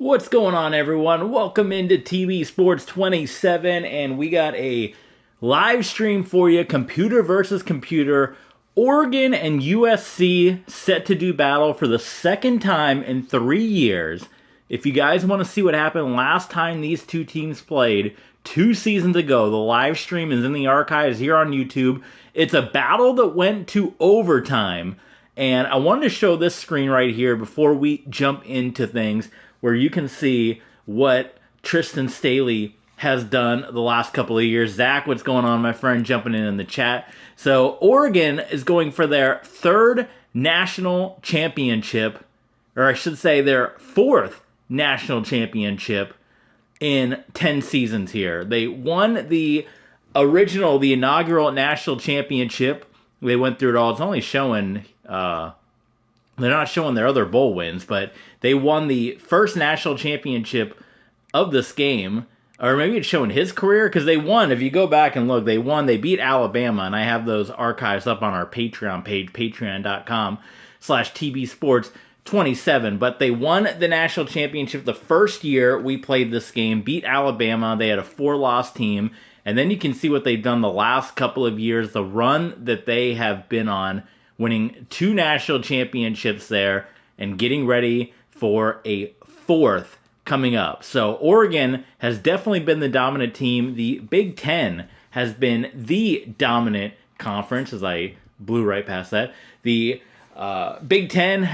What's going on, everyone? Welcome into TV Sports 27, and we got a live stream for you, computer versus computer. Oregon and USC set to do battle for the second time in 3 years. If you guys want to see what happened last time these two teams played 2 seasons ago, the live stream is in the archives here on YouTube. It's a battle that went to overtime, and I wanted to show this screen right here before we jump into things, where you can see what Tristan Staley has done the last couple of years. Zach, what's going on, my friend, jumping in the chat. So Oregon is going for their third national championship, or I should say their fourth national championship in 10 seasons here. They won the inaugural national championship. They went through it all. It's only showing... they're not showing their other bowl wins, but they won the first national championship of this game. Or maybe it's showing his career, because they won. If you go back and look, they won. They beat Alabama, and I have those archives up on our Patreon page, patreon.com/TBSports27. But they won the national championship the first year we played this game, beat Alabama. They had a 4-loss team. And then you can see what they've done the last couple of years, the run that they have been on, winning 2 national championships there and getting ready for a 4th coming up. So Oregon has definitely been the dominant team. The Big Ten has been the dominant conference, as I blew right past that. The Big Ten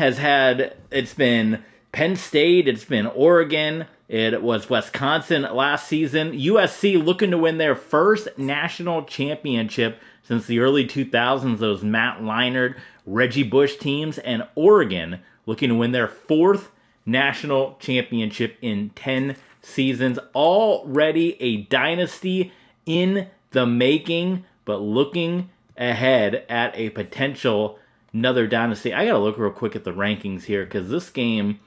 it's been Penn State, it's been Oregon, it was Wisconsin last season. USC looking to win their first national championship since the early 2000s, those Matt Leinart, Reggie Bush teams, and Oregon looking to win their 4th national championship in 10 seasons. Already a dynasty in the making, but looking ahead at a potential another dynasty. I gotta look real quick at the rankings here, because this game,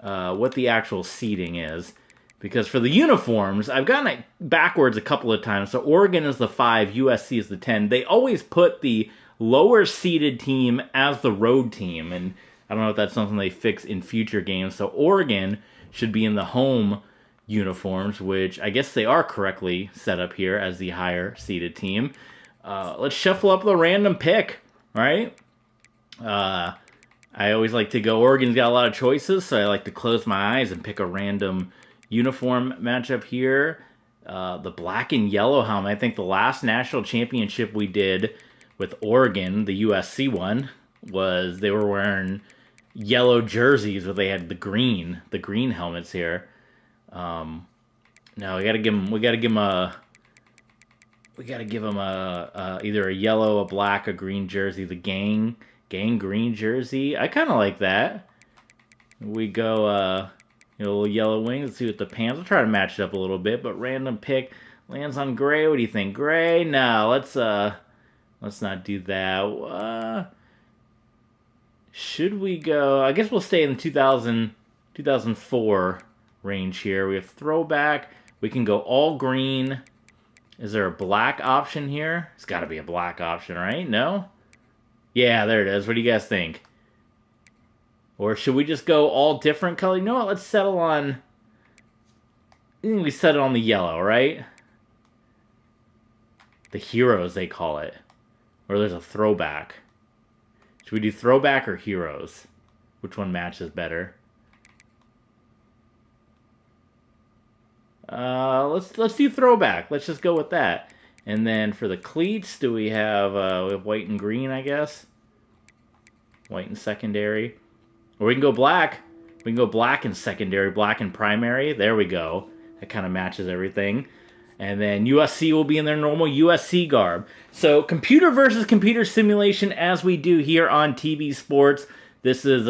what the actual seeding is. Because for the uniforms, I've gotten it backwards a couple of times. So Oregon is the 5, USC is the 10. They always put the lower seeded team as the road team. And I don't know if that's something they fix in future games. So Oregon should be in the home uniforms, which I guess they are correctly set up here as the higher seeded team. Let's shuffle up the random pick, right? I always like to go, Oregon's got a lot of choices, so I like to close my eyes and pick a random uniform matchup here. The black and yellow helmet. I think the last national championship we did with Oregon, the USC one, was they were wearing yellow jerseys, but they had the green helmets here. No, we gotta give them either a yellow, a black, a green jersey. The gang green jersey. I kind of like that. We go. Little yellow wings. Let's see what the pants. I'll try to match it up a little bit, but random pick lands on gray. What do you think? Gray? No, let's not do that. Should we go? I guess we'll stay in the 2004 range here. We have throwback. We can go all green. Is there a black option here? It's got to be a black option, right? No? Yeah, there it is. What do you guys think? Or should we just go all different color? You know what? Let's settle on... I think we settle on the yellow, right? The Heroes, they call it. Or there's a throwback. Should we do throwback or Heroes? Which one matches better? Let's do throwback. Let's just go with that. And then for the cleats, do we have white and green, I guess? White and secondary. Or we can go black. We can go black and secondary, black and primary. There we go. That kind of matches everything. And then USC will be in their normal USC garb. So computer versus computer simulation, as we do here on TV Sports. This is,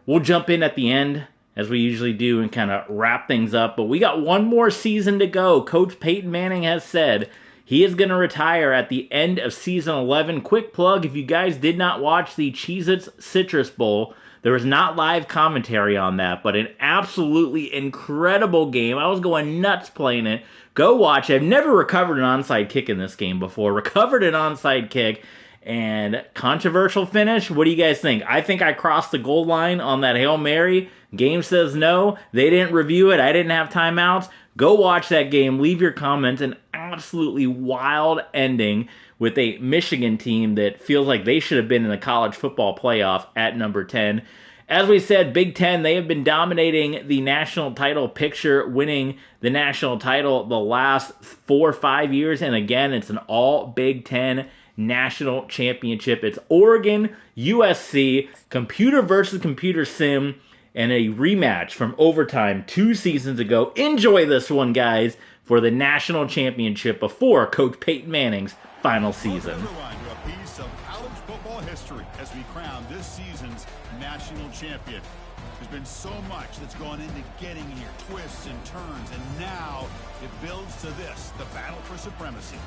we'll jump in at the end, as we usually do, and kind of wrap things up. But we got one more season to go. Coach Peyton Manning has said he is going to retire at the end of season 11. Quick plug, if you guys did not watch the Cheez-Its Citrus Bowl, there was not live commentary on that, but an absolutely incredible game. I was going nuts playing it. Go watch it. I've never recovered an onside kick in this game before. Recovered an onside kick, And controversial finish, what do you guys think? I think I crossed the goal line on that Hail Mary. Game says no. They didn't review it. I didn't have timeouts. Go watch that game. Leave your comments. An absolutely wild ending with a Michigan team that feels like they should have been in the college football playoff at number 10. As we said, Big Ten, they have been dominating the national title picture, winning the national title the last 4 or 5 years. And again, it's an all Big Ten national championship. It's Oregon, USC, computer versus computer sim, and a rematch from overtime 2 seasons ago. Enjoy this one, guys, for the national championship before Coach Peyton Manning's final season. Welcome everyone to a piece of college football history as we crown this season's national champion. There's been so much that's gone into getting here, twists and turns, and now it builds to this, the battle for supremacy.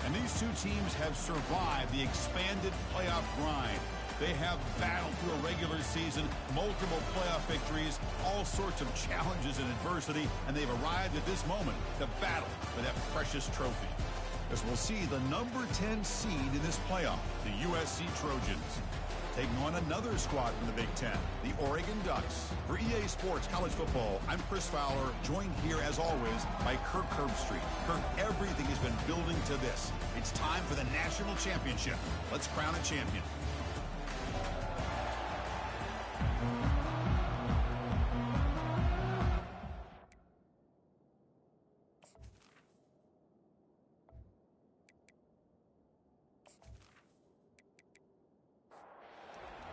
And these two teams have survived the expanded playoff grind. They have battled through a regular season, multiple playoff victories, all sorts of challenges and adversity, and they've arrived at this moment to battle for that precious trophy. As we'll see the number 10 seed in this playoff, the USC Trojans, taking on another squad from the Big Ten, the Oregon Ducks. For EA Sports College Football, I'm Chris Fowler, joined here as always by Kirk Herbstreit. Kirk, everything has been building to this. It's time for the national championship. Let's crown a champion.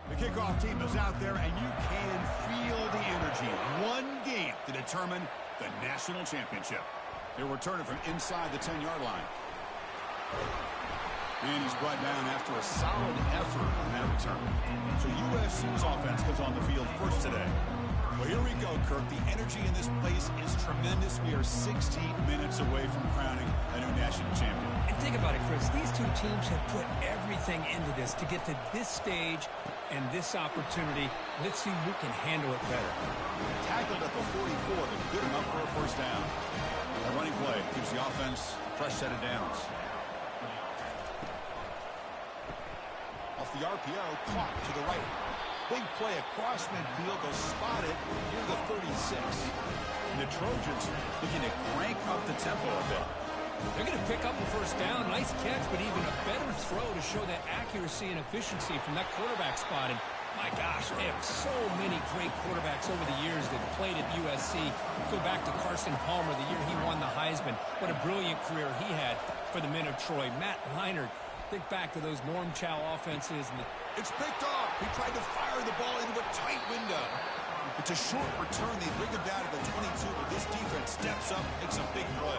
The kickoff team is out there, and you can feel the energy. One game to determine the national championship. They're returning from inside the 10-yard line. And he's brought down after a solid effort on that return. So USC's offense comes on the field first today. Well, here we go, Kirk. The energy in this place is tremendous. We are 16 minutes away from crowning a new national champion. And think about it, Chris. These two teams have put everything into this to get to this stage and this opportunity. Let's see who can handle it better. Tackled at the 44, but good enough for a first down. A running play gives the offense a fresh set of downs. Off the RPO, clock to the right. Big play across midfield. They'll spot it near the 36. And the Trojans looking to crank up the tempo a bit. They're going to pick up a first down. Nice catch, but even a better throw to show that accuracy and efficiency from that quarterback spot. And my gosh, they have so many great quarterbacks over the years that played at USC. Go back to Carson Palmer, the year he won the Heisman. What a brilliant career he had for the men of Troy. Matt Leinart, think back to those Norm Chow offenses. And it's picked off. He tried to fire the ball into a tight window. It's a short return. They bring him down to the 22, but this defense steps up, makes a big play.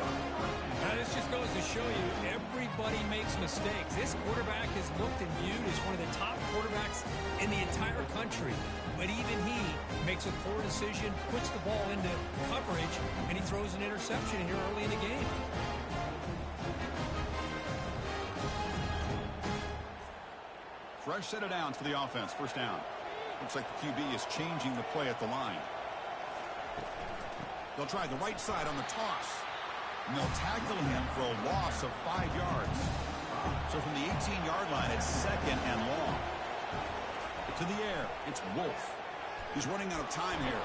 Now, this just goes to show you everybody makes mistakes. This quarterback is looked and viewed as one of the top quarterbacks in the entire country. But even he makes a poor decision, puts the ball into coverage, and he throws an interception here early in the game. Fresh set of downs for the offense. First down. Looks like the QB is changing the play at the line. They'll try the right side on the toss. And they'll tackle him for a loss of 5 yards. So from the 18-yard line, it's second and long. To the air, it's Wolf. He's running out of time here.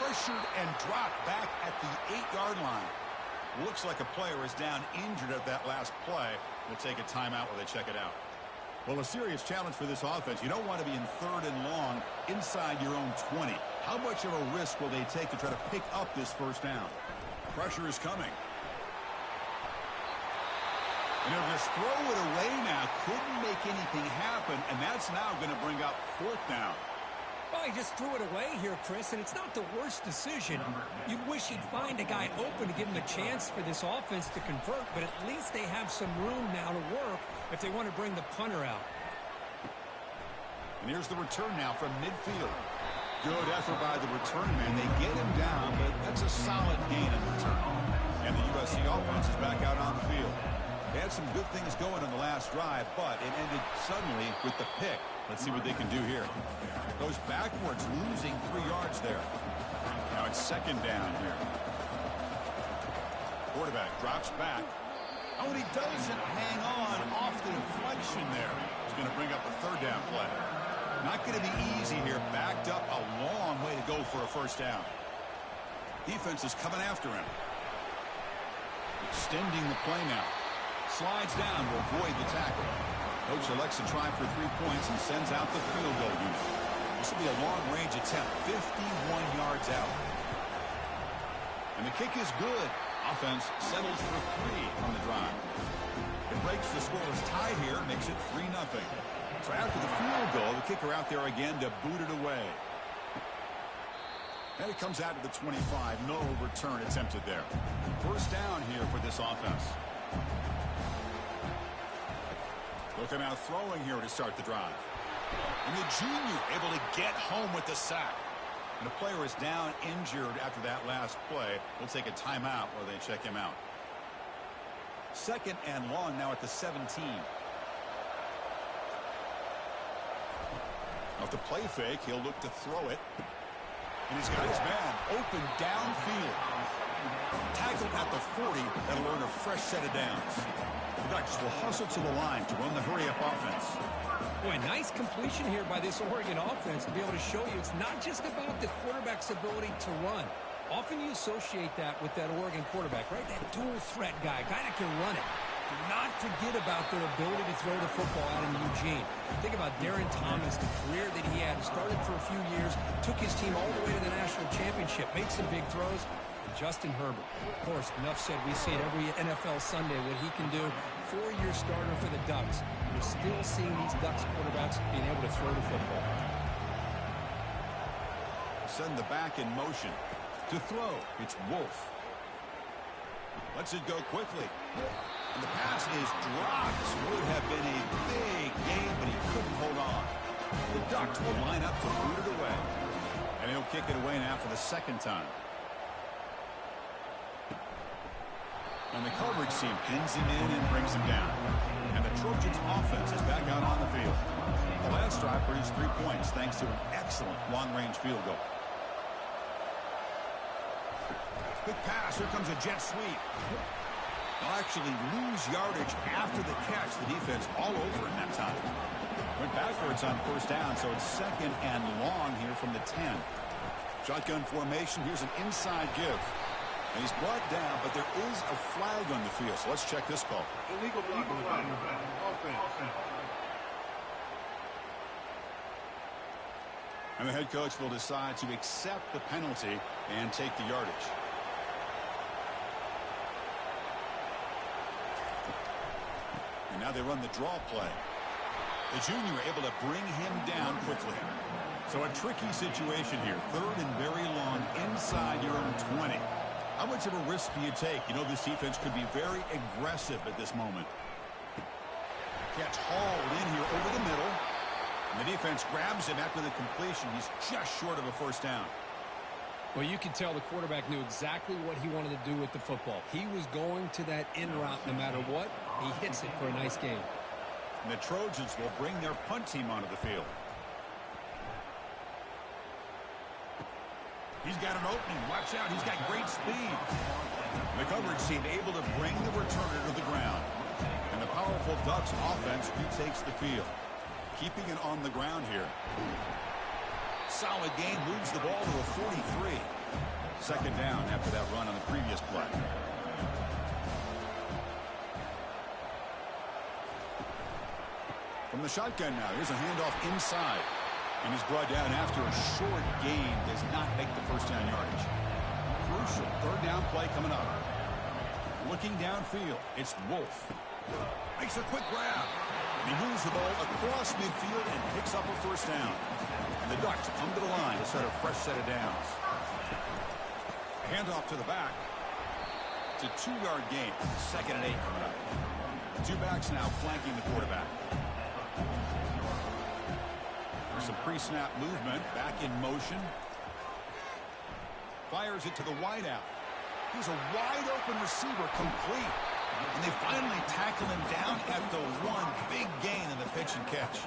Pressured and dropped back at the 8-yard line. Looks like a player is down injured at that last play. We'll take a timeout while they check it out. Well, a serious challenge for this offense. You don't want to be in third and long inside your own 20. How much of a risk will they take to try to pick up this first down? Pressure is coming. And they'll just throw it away now. Couldn't make anything happen, and that's now going to bring up fourth down. Well, he just threw it away here, Chris, and it's not the worst decision. You wish he'd find a guy open to give him a chance for this offense to convert, but at least they have some room now to work if they want to bring the punter out. And here's the return now from midfield. Good effort by the return man. They get him down, but that's a solid gain in return. And the USC offense is back out on the field. They had some good things going on the last drive, but it ended suddenly with the pick. Let's see what they can do here. Goes backwards, losing 3 yards there. Now it's second down here. Quarterback drops back. Oh, and he doesn't hang on off the deflection there. He's going to bring up a third down play. Not going to be easy here. Backed up a long way to go for a first down. Defense is coming after him. Extending the play now. Slides down to avoid the tackle. Coach elects to try for 3 points and sends out the field goal unit. This will be a long-range attempt, 51 yards out. And the kick is good. Offense settles for 3 on the drive. It breaks the scoreless tie here, makes it 3-0. So after the field goal, the kicker out there again to boot it away. And it comes out to the 25. No return attempted there. First down here for this offense. Looking out throwing here to start the drive. And the junior able to get home with the sack. And the player is down injured after that last play. We'll take a timeout while they check him out. Second and long now at the 17. Off the play fake, he'll look to throw it. And he's got his man open downfield. Tackled at the 40. That'll earn a fresh set of downs. The Ducks will hustle to the line to run the hurry-up offense. Boy, nice completion here by this Oregon offense to be able to show you it's not just about the quarterback's ability to run. Often you associate that with that Oregon quarterback, right? That dual threat guy that can run it. Do not forget about their ability to throw the football out in Eugene. Think about Darren Thomas, the career that he had. Started for a few years, took his team all the way to the national championship, made some big throws. And Justin Herbert, of course, enough said, we see it every NFL Sunday what he can do. 4-year starter for the Ducks. We're still seeing these Ducks quarterbacks being able to throw the football. Send the back in motion. To throw, it's Wolf. Lets it go quickly. And the pass is dropped. This would have been a big game, but he couldn't hold on. The Ducks will line up to boot it away. And he'll kick it away now for the second time. And the coverage team pins him in and brings him down. And the Trojans offense is back out on the field. The last drive produced 3 points thanks to an excellent long-range field goal. Quick pass. Here comes a jet sweep. They'll actually lose yardage after the catch. The defense all over in that time. Went backwards on first down, so it's second and long here from the 10. Shotgun formation. Here's an inside give. And he's brought down, but there is a flag on the field. So let's check this call. Illegal block on the offense. And the head coach will decide to accept the penalty and take the yardage. And now they run the draw play. The junior able to bring him down quickly. So a tricky situation here. Third and very long inside your own 20. How much of a risk do you take? You know this defense could be very aggressive at this moment. Catch hauled in here over the middle. And the defense grabs him after the completion. He's just short of a first down. Well, you can tell the quarterback knew exactly what he wanted to do with the football. He was going to that in route no matter what. He hits it for a nice game. And the Trojans will bring their punt team onto the field. He's got an opening. Watch out. He's got great speed. The coverage team able to bring the returner to the ground. And the powerful Ducks offense retakes the field. Keeping it on the ground here. Solid game. Moves the ball to a 43. Second down after that run on the previous play. From the shotgun now. Here's a handoff inside. And he's brought down after a short gain. Does not make the first down yardage. Crucial third down play coming up. Looking downfield. It's Wolf. Makes a quick grab. He moves the ball across midfield and picks up a first down. And the Ducks come to the line to set a fresh set of downs. Handoff to the back. It's a 2-yard gain. Second and 8 coming up. Two backs now flanking the quarterback. Some pre-snap movement, back in motion. Fires it to the wideout. He's a wide-open receiver, complete. And they finally tackle him down at the 1. Big gain in the pitch and catch.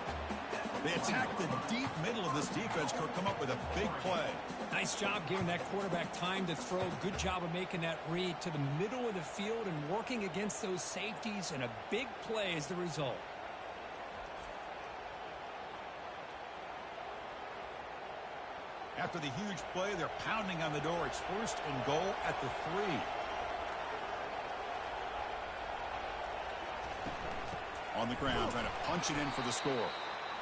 They attack the deep middle of this defense, come up with a big play. Nice job giving that quarterback time to throw. Good job of making that read to the middle of the field and working against those safeties, and a big play is the result. After the huge play, they're pounding on the door. It's 1st and goal at the 3. On the ground, trying to punch it in for the score.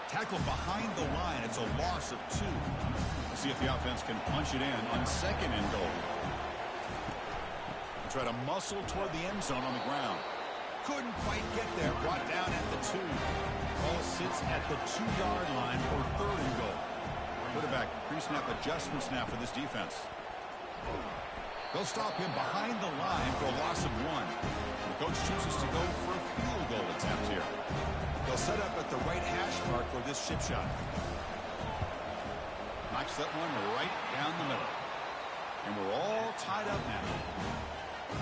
Tackled behind the line. It's a loss of 2. We'll see if the offense can punch it in on 2nd and goal. They try to muscle toward the end zone on the ground. Couldn't quite get there. Brought down at the 2. Ball sits at the 2-yard line for 3rd and goal. Quarterback pre-snap adjustment snap for this defense. They'll stop him behind the line for a loss of 1. The coach chooses to go for a field goal attempt here. They'll set up at the right hash mark for this chip shot. Knocks that one right down the middle. And we're all tied up now.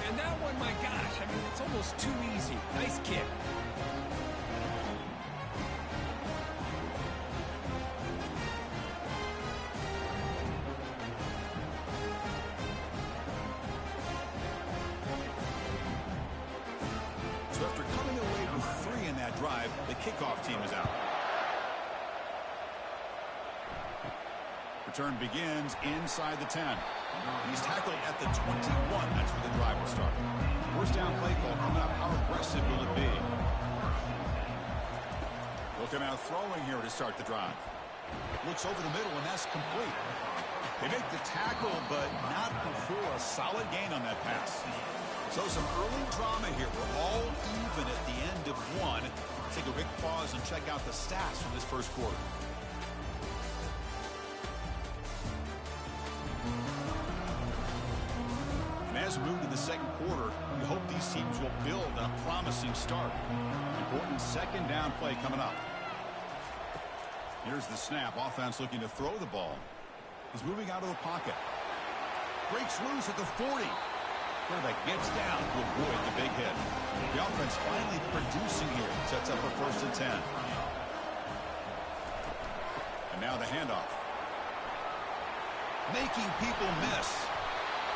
And that one, my gosh, I mean, it's almost too easy. Nice kick. So after coming away with 3 in that drive, the kickoff team is out. Return begins inside the 10. He's tackled at the 21. That's where the drive will start. 1st down play call coming up. How aggressive will it be? They'll come out throwing here to start the drive. Looks over the middle, and that's complete. They make the tackle, but not before a solid gain on that pass. So some early drama here. We're all even at the end of 1. Let's take a quick pause and check out the stats from this 1st quarter. As we move to the 2nd quarter, we hope these teams will build on a promising start. Important 2nd down play coming up. Here's the snap. Offense looking to throw the ball. He's moving out of the pocket. Breaks loose at the 40. Quarterback gets down to avoid the big hit. The offense finally producing here. Sets up a 1st and 10. And now the handoff. Making people miss.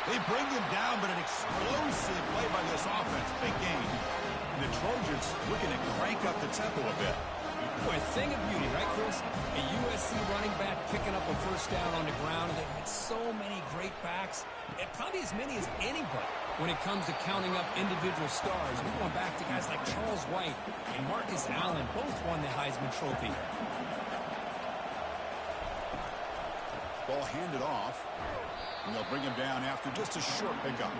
They bring him down, but an explosive play by this offense. Big game. And the Trojans looking to crank up the tempo a bit. Boy, a thing of beauty, right, Chris? A USC running back picking up a 1st down on the ground. And they've had so many great backs, and probably as many as anybody when it comes to counting up individual stars. We're going back to guys like Charles White and Marcus Allen. Both won the Heisman Trophy. Ball handed off. And they'll bring him down after just a short pickup.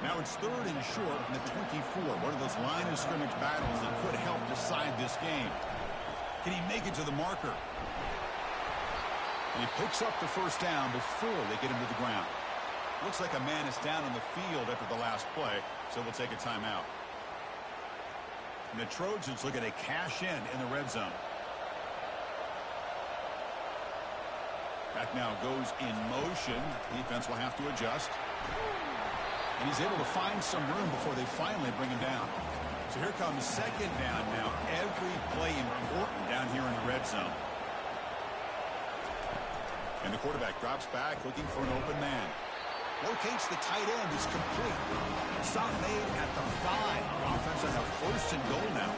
Now it's 3rd and short in the 24. One of those line of scrimmage battles that could help decide this game. Can he make it to the marker? And he picks up the 1st down before they get him to the ground. Looks like a man is down on the field after the last play, so we'll take a timeout. And the Trojans looking to cash in the red zone. Back now goes in motion. Defense will have to adjust. And he's able to find some room before they finally bring him down. So here comes 2nd down now. Every play important down here in the red zone. And the quarterback drops back looking for an open man. Locates the tight end. It's complete. Stop made at the 5. The offense will have 1st and goal now.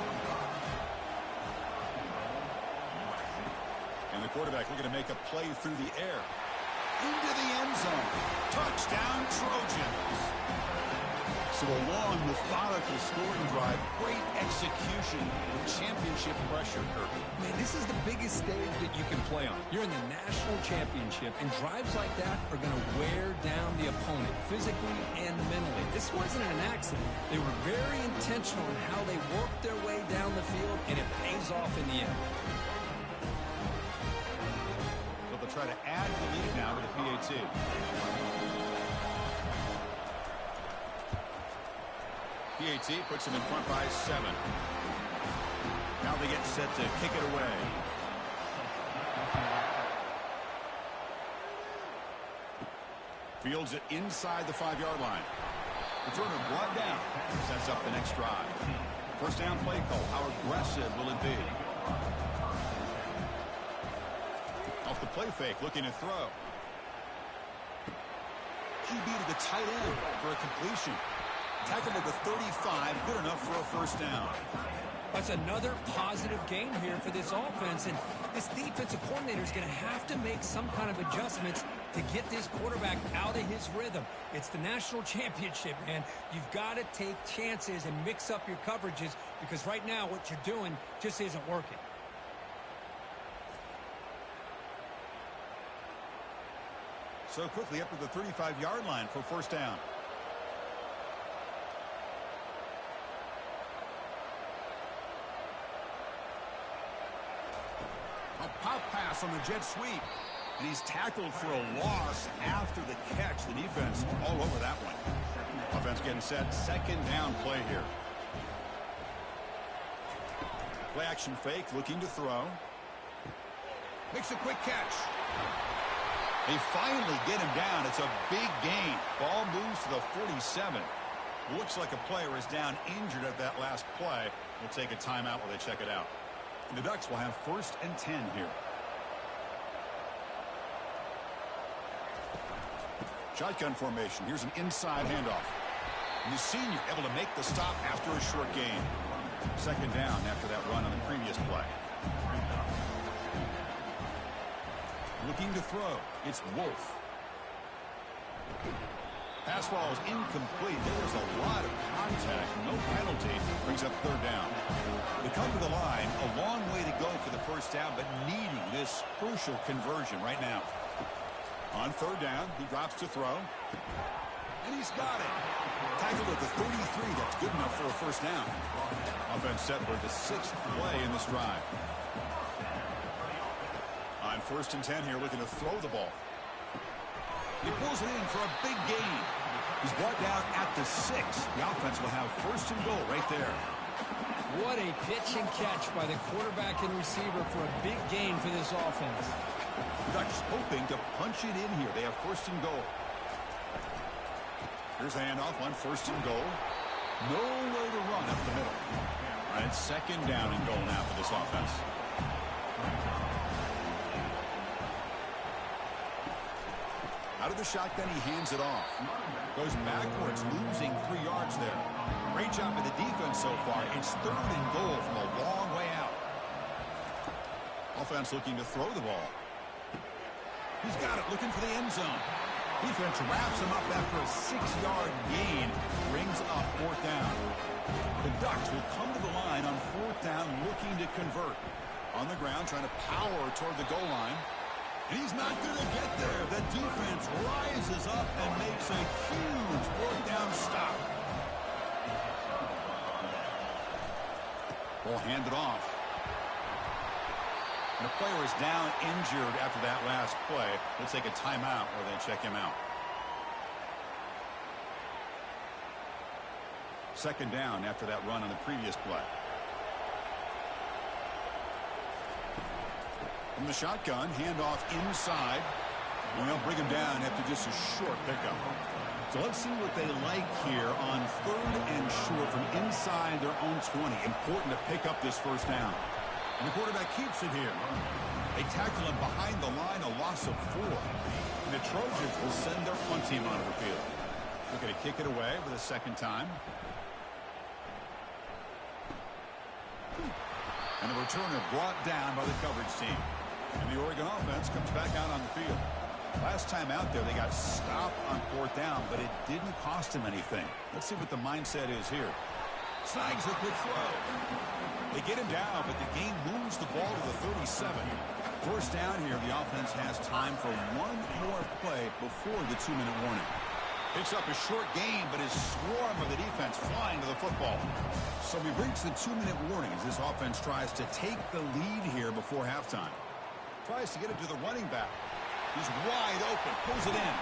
And the quarterback looking to make a play through the air. Into the end zone. Touchdown, Trojans. So a long, methodical scoring drive. Great execution with championship pressure, Kirby. Man, this is the biggest stage that you can play on. You're in the national championship, and drives like that are going to wear down the opponent physically and mentally. This wasn't an accident. They were very intentional in how they worked their way down the field, and it pays off in the end. Try to add the lead now to the PAT. PAT puts him in front by 7. Now they get set to kick it away. Fields it inside the 5-yard line. Returner brought down. Sets up the next drive. 1st down play call. How aggressive will it be? Off the play fake, looking to throw. QB to the tight end for a completion. Tackled at the 35, good enough for a 1st down. That's another positive game here for this offense, and this defensive coordinator is going to have to make some kind of adjustments to get this quarterback out of his rhythm. It's the national championship, man. You've got to take chances and mix up your coverages because right now what you're doing just isn't working. So quickly up to the 35-yard line for first down. A pop pass on the jet sweep. And he's tackled for a loss after the catch. The defense all over that one. Offense getting set. Second down play here. Play action fake. Looking to throw. Makes a quick catch. They finally get him down. It's a big gain. Ball moves to the 47. Looks like a player is down injured at that last play. We'll take a timeout while they check it out. And the Ducks will have 1st and 10 here. Shotgun formation. Here's an inside handoff. And the senior able to make the stop after a short gain. Second down after that run on the previous play. Looking to throw. It's Wolf. Pass ball is incomplete. There was a lot of contact. No penalty. Brings up third down. They come to the line. A long way to go for the first down, but needing this crucial conversion right now. On third down, he drops to throw. And he's got it. Tackled at the 33. That's good enough for a first down. Offense set for the 6th play in this drive. On 1st and 10 here, looking to throw the ball. He pulls it in for a big gain. He's brought down at the 6. The offense will have 1st and goal right there. What a pitch and catch by the quarterback and receiver for a big gain for this offense. Ducks hoping to punch it in here. They have 1st and goal. Here's a handoff on 1st and goal. Nowhere to run up the middle. All right, 2nd down and goal now for this offense. Out of the shotgun, he hands it off. Goes backwards, losing 3 yards there. Great job by the defense so far. It's 3rd and goal from a long way out. Offense looking to throw the ball. He's got it, looking for the end zone. Defense wraps him up after a 6-yard gain. Brings up 4th down. The Ducks will come to the line on 4th down, looking to convert. On the ground, trying to power toward the goal line. And he's not going to get there. The defense rises up and makes a huge 4th down stop. Ball handed off. And the player is down injured after that last play. We'll take a timeout where they check him out. 2nd down after that run on the previous play. From the shotgun, handoff inside. And they'll bring him down after just a short pickup. So let's see what they like here on 3rd and short from inside their own 20. Important to pick up this first down. And the quarterback keeps it here. They tackle him behind the line, a loss of 4. And the Trojans will send their punt team onto the field. Looking to kick it away for the 2nd time. And the returner brought down by the coverage team. And the Oregon offense comes back out on the field. Last time out there, they got stopped on 4th down, but it didn't cost them anything. Let's see what the mindset is here. Snags a quick throw. They get him down, but the game moves the ball to the 37. First down here, the offense has time for one more play before the 2-minute warning. Picks up a short gain, but his swarm of the defense flying to the football. So we reach the 2-minute warning as this offense tries to take the lead here before halftime. Tries to get it to the running back. He's wide open, pulls it in.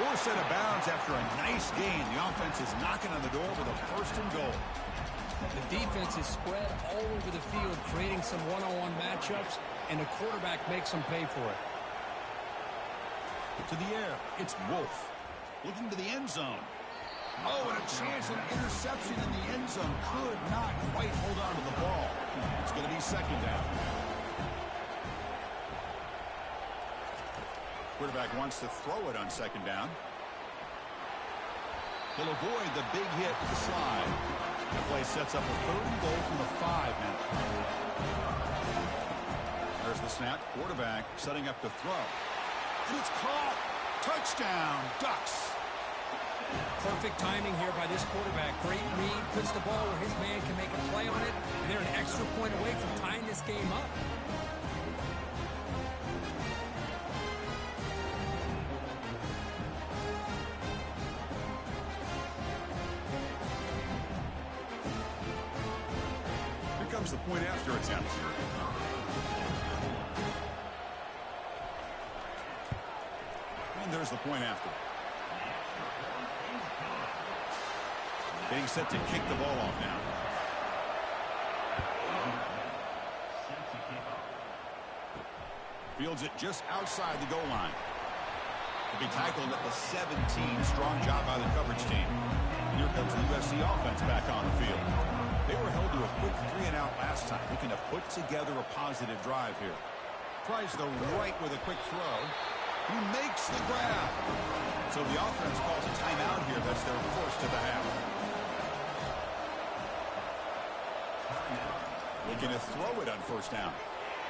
Forced out of bounds after a nice gain. The offense is knocking on the door with a 1st and goal. The defense is spread all over the field, creating some one-on-one matchups, and the quarterback makes them pay for it. To the air, it's Wolf. Looking to the end zone. Oh, and a chance of interception in the end zone. Could not quite hold on to the ball. It's going to be 2nd down. Quarterback wants to throw it on 2nd down. He'll avoid the big hit with the slide. The play sets up a 3rd and goal from the 5 now. There's the snap. Quarterback setting up to throw. And it's caught. Touchdown, Ducks. Perfect timing here by this quarterback. Great read, puts the ball where his man can make a play on it, and they're an extra point away from tying this game up. Here comes the point after attempt. And there's the point after. Getting set to kick the ball off now. Fields it just outside the goal line. To be tackled at the 17. Strong job by the coverage team. And here comes the USC offense back on the field. They were held to a quick 3-and-out last time, looking to put together a positive drive here. Tries the right with a quick throw. He makes the grab. So the offense calls a timeout here. That's their first of the half. Looking to throw it on first down.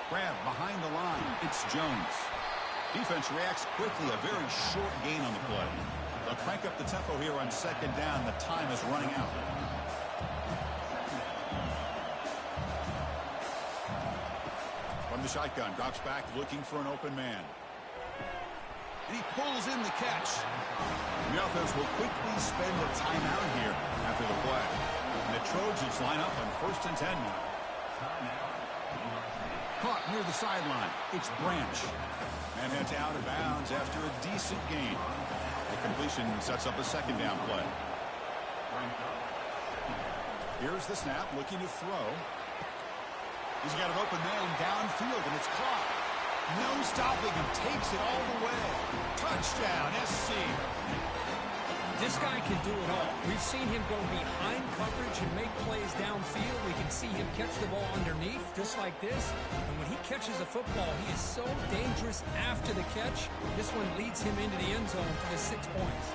Grab behind the line. It's Jones. Defense reacts quickly. A very short gain on the play. They'll crank up the tempo here on second down. The time is running out. From the shotgun, drops back looking for an open man. And he pulls in the catch. The offense will quickly spend a timeout here after the play. And the Trojans line up on 1st and 10 now. Caught near the sideline. It's Branch. And heads out of bounds after a decent gain. The completion sets up a second down play. Here's the snap, looking to throw. He's got an open man downfield, and it's caught. No stopping him. Takes it all the way. Touchdown, SC. This guy can do it all. We've seen him go behind coverage and make plays downfield. We can see him catch the ball underneath, just like this. And when he catches a football, he is so dangerous after the catch. This one leads him into the end zone for the 6 points.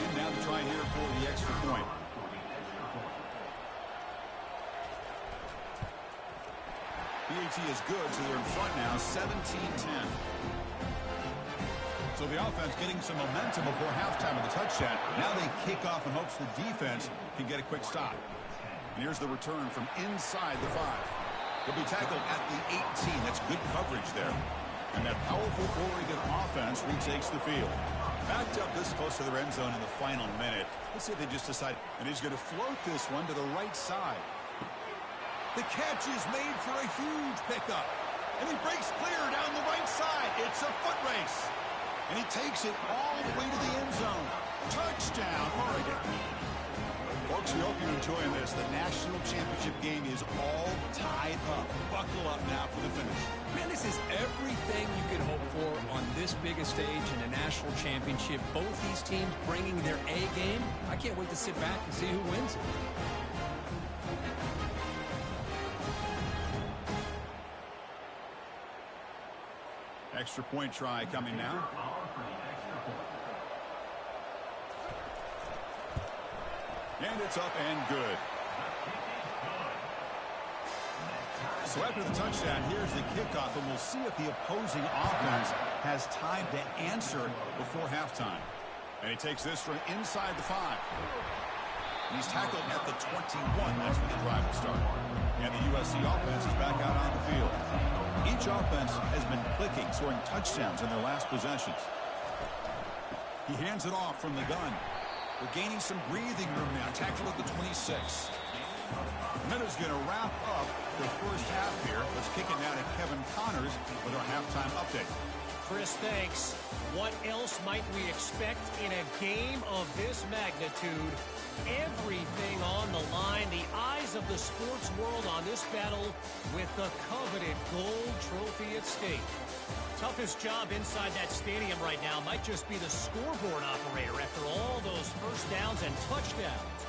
And now the try here for the extra point. PAT is good, so they're in front now, 17-10. So the offense getting some momentum before halftime with the touchdown. Now they kick off in hopes the defense can get a quick stop. And here's the return from inside the 5. He'll be tackled at the 18. That's good coverage there. And that powerful Oregon offense retakes the field. Backed up this close to their end zone in the final minute. Let's see if they just decide. And he's going to float this one to the right side. The catch is made for a huge pickup. And he breaks clear down the right side. It's a foot race. And he takes it all the way to the end zone. Touchdown, Oregon. Folks, we hope you're enjoying this. The national championship game is all tied up. Buckle up now for the finish. Man, this is everything you could hope for on this big a stage in a national championship. Both these teams bringing their A game. I can't wait to sit back and see who wins it. Extra point try coming now. And it's up and good. So after the touchdown, here's the kickoff, and we'll see if the opposing offense has time to answer before halftime. And he takes this from inside the 5. And he's tackled at the 21. That's where the drive will start. And the USC offense is back out on the field. Each offense has been clicking, scoring touchdowns in their last possessions. He hands it off from the gun. They're gaining some breathing room now. Tackled at the 26. And that is going to wrap up the first half here. Let's kick it now to Kevin Connors with our halftime update. Chris, thanks. What else might we expect in a game of this magnitude? Everything on the line. The eyes of the sports world on this battle with the coveted gold trophy at stake. Toughest job inside that stadium right now might just be the scoreboard operator after all those first downs and touchdowns.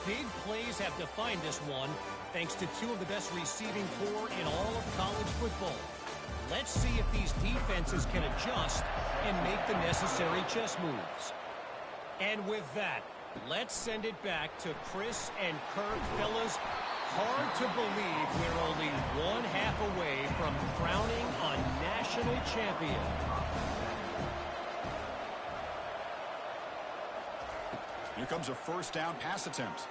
Big plays have defined this one, thanks to two of the best receiving corps in all of college football. Let's see if these defenses can adjust and make the necessary chess moves. And with that, Let's send it back to Chris and Kirk. Fellas, hard to believe we're only one half away from crowning a national champion. Here comes a first down pass attempt.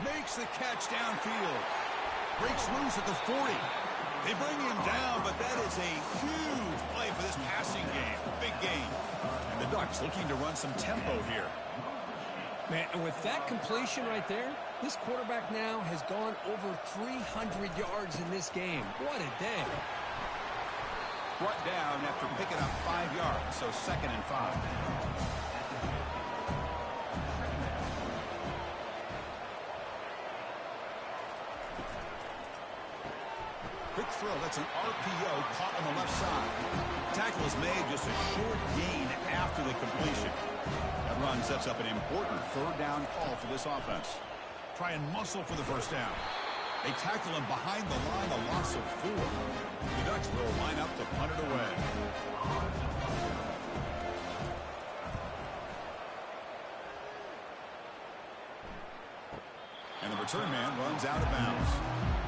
Makes the catch downfield. Breaks loose at the 40. They bring him down, but that is a huge play for this passing game. Big gain. And the Ducks looking to run some tempo here. Man, and with that completion right there, this quarterback now has gone over 300 yards in this game. What a day. Brought down after picking up 5 yards, so 2nd and 5. Quick throw, that's an RPO caught on the left side. Tackle is made, just a short gain after the completion. That run sets up an important 3rd down call for this offense. Try and muscle for the first down. They tackle him behind the line, a loss of 4. The Ducks will line up to punt it away. And the return man runs out of bounds.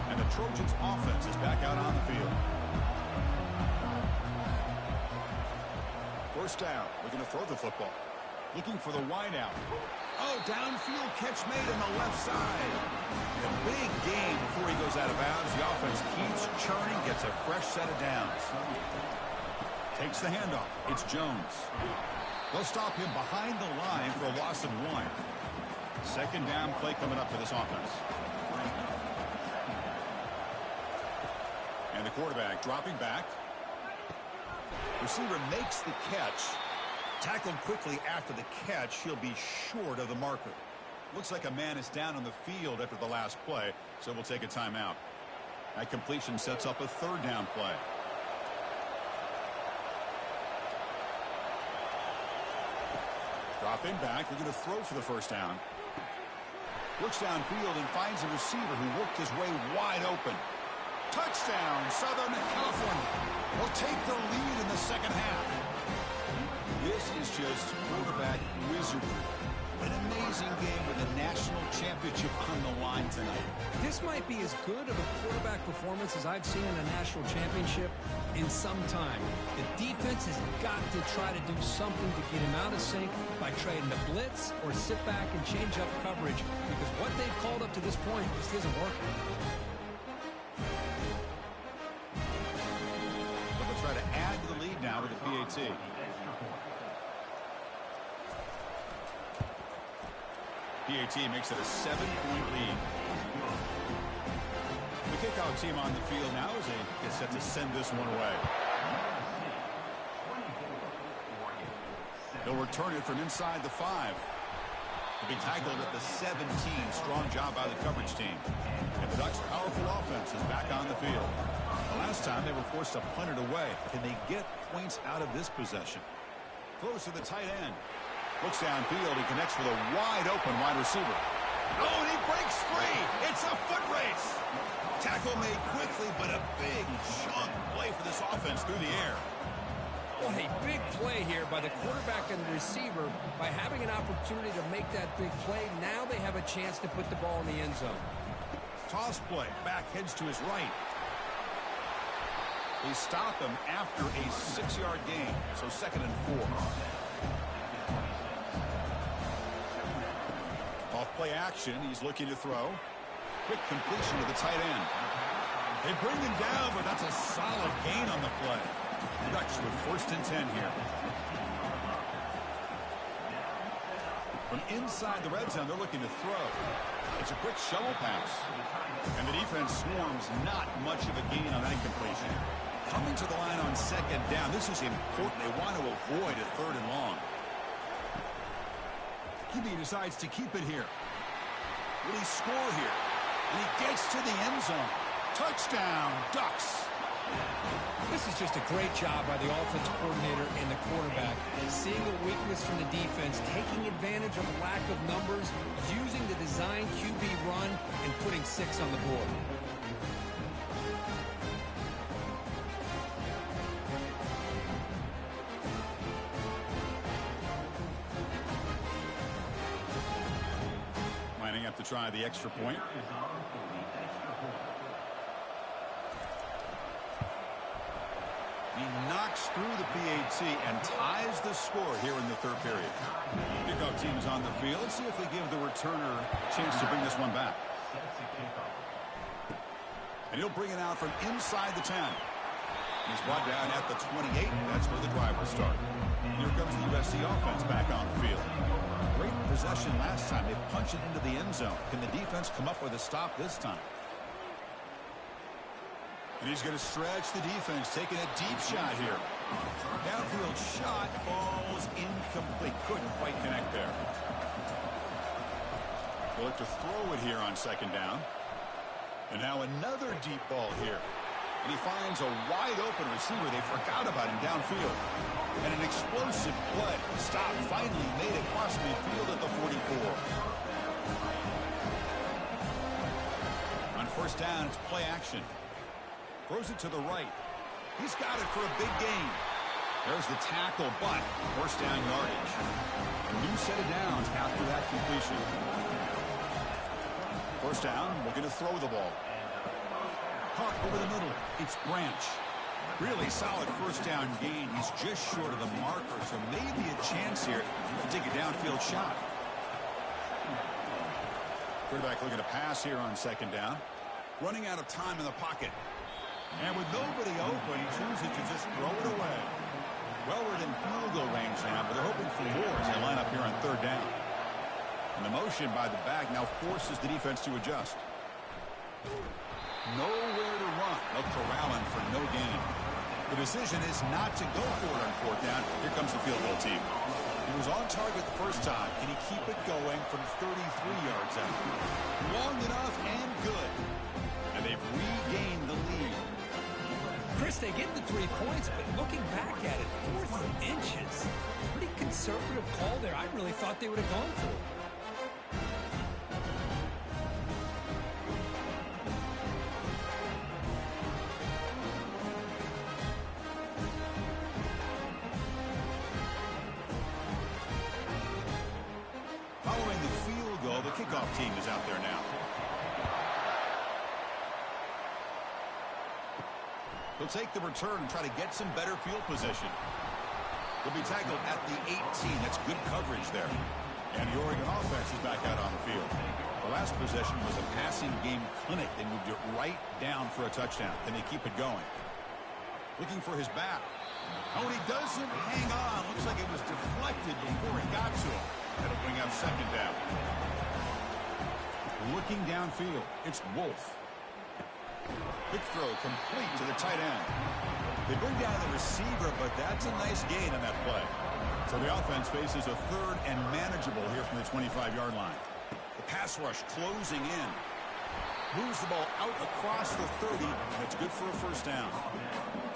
And the Trojans' offense is back out on the field. First down. Looking to throw the football. Looking for the wide out. Oh, downfield catch made on the left side. And a big gain before he goes out of bounds. The offense keeps churning, gets a fresh set of downs. Takes the handoff. It's Jones. They'll stop him behind the line for a loss of 1. 2nd down play coming up for this offense. And the quarterback dropping back. Receiver makes the catch. Tackled quickly after the catch. He'll be short of the marker. Looks like a man is down on the field after the last play, so we'll take a timeout. That completion sets up a 3rd down play. Dropping back. We're going to throw for the first down. Looks downfield and finds a receiver who worked his way wide open. Touchdown, Southern California. Will take the lead in the 2nd half. This is just quarterback wizardry. An amazing game with a national championship on the line tonight. This might be as good of a quarterback performance as I've seen in a national championship in some time. The defense has got to try to do something to get him out of sync by trading the blitz or sit back and change up coverage, because what they've called up to this point just isn't working. They'll try to add to the lead now with the PAT. PAT makes it a 7-point lead. The kickoff team on the field now as they get set to send this one away. They'll return it from inside the 5. To be tackled at the 17. Strong job by the coverage team. And the Ducks' powerful offense is back on the field. The last time they were forced to punt it away. Can they get points out of this possession? Throws to the tight end. Looks downfield. He connects with a wide-open wide receiver. Oh, and he breaks free. It's a foot race. Tackle made quickly, but a big chunk play for this offense through the air. What a big play here by the quarterback and the receiver. By having an opportunity to make that big play, now they have a chance to put the ball in the end zone. Toss play. Back heads to his right. They stop him after a 6-yard gain, so 2nd and 4. Off-play action. He's looking to throw. Quick completion to the tight end. They bring him down, but that's a solid gain on the play. Ducks with 1st and 10 here. From inside the red zone, they're looking to throw. It's a quick shovel pass. And the defense swarms, not much of a gain on that completion. Coming to the line on 2nd down. This is important. They want to avoid a 3rd and long. QB decides to keep it here. Will he score here? And he gets to the end zone. Touchdown, Ducks. This is just a great job by the offense coordinator and the quarterback. Seeing a weakness from the defense, taking advantage of lack of numbers, using the design QB run, and putting 6 on the board. try the extra point. He knocks through the PAT and ties the score here in the third period. Kickoff team is on the field. Let's see if they give the returner a chance to bring this one back. And he'll bring it out from inside the 10. He's brought down at the 28. That's where the drive will start. And here comes the USC offense back on the field. Great possession last time. They punch it into the end zone. Can the defense come up with a stop this time? And he's going to stretch the defense, taking a deep shot here. Downfield shot falls incomplete. Couldn't quite connect there. They'll look to throw it here on second down. And now another deep ball here. And he finds a wide open receiver. They forgot about him downfield. And an explosive play. Stop finally made it across midfield at the 44. On first down, it's play action. Throws it to the right. He's got it for a big gain. There's the tackle, but first down yardage. A new set of downs after that completion. First down, we're going to throw the ball. Caught over the middle. It's Branch. Really solid first down gain. He's just short of the marker, so maybe a chance here to take a downfield shot. Quarterback looking to pass here on second down. Running out of time in the pocket. And with nobody open, he chooses to just throw it away. Well, we're in field goal range now, but they're hoping for more as they line up here on third down. And the motion by the back now forces the defense to adjust. Nowhere to run. They'll corral him for no gain. The decision is not to go for it on fourth down. Here comes the field goal team. He was on target the first time. Can he keep it going from 33 yards out? Long enough and good. And they've regained the lead. Chris, they get the 3 points, but looking back at it, 4th inches. Pretty conservative call there. I really thought they would have gone for it. Following the field goal, the kickoff team is out there now. He'll take the return and try to get some better field position. He'll be tackled at the 18. That's good coverage there. And the Oregon offense is back out on the field. The last possession was a passing game clinic. They moved it right down for a touchdown. Can they keep it going? Looking for his back. Oh, and he doesn't hang on. Looks like it was deflected before it got to him. That'll bring up second down. Looking downfield, it's Wolf. Quick throw complete to the tight end. They bring down the receiver, but that's a nice gain on that play. So the offense faces a third and manageable here from the 25-yard line. The pass rush closing in. Moves the ball out across the 30. That's good for a first down.